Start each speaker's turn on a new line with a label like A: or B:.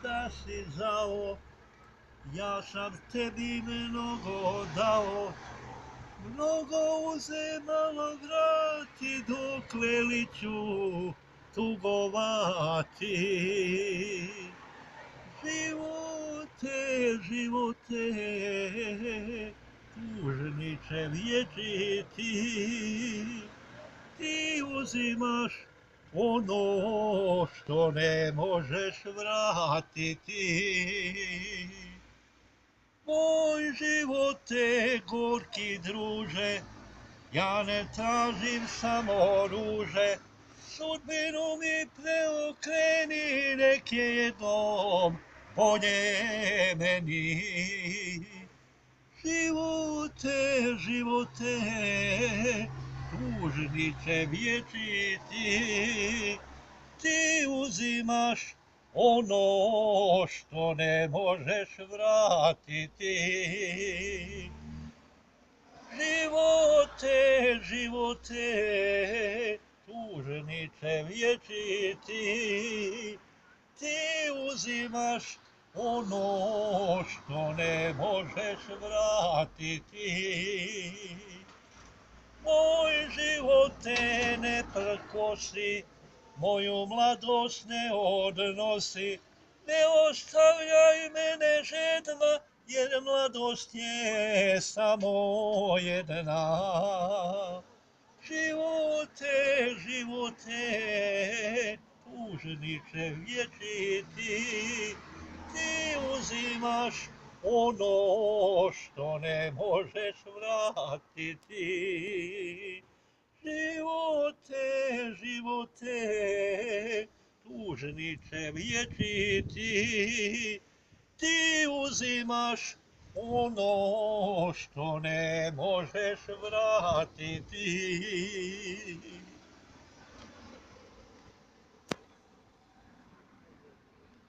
A: šta si zao, ja sam tebi mnogo dao, mnogo uzemalo vrati, dokle li ću tugovati. Živote, živote, tužniče vječiti, ti uzimaš ono što ne možeš vratiti. Moj živote, gorki druže, ja ne tražim samo ruže, sudbinu mi preokreni, nek je jednom bolje meni. Živote, živote, tužniče vječiti, ti uzimaš ono što ne možeš vratiti. Živote, živote, tužniče vječiti, ti uzimaš ono što ne možeš vratiti. Moj živote ne prkosi, moju mladost ne odnosi, ne ostavljaj mene žedna, jer mladost je samo jedna. Živote, živote, tužniče vječiti, ti uzimaš ono što ne možeš vratiti. Živote, živote, tužniče vječiti, ti uzimaš ono što ne možeš vratiti.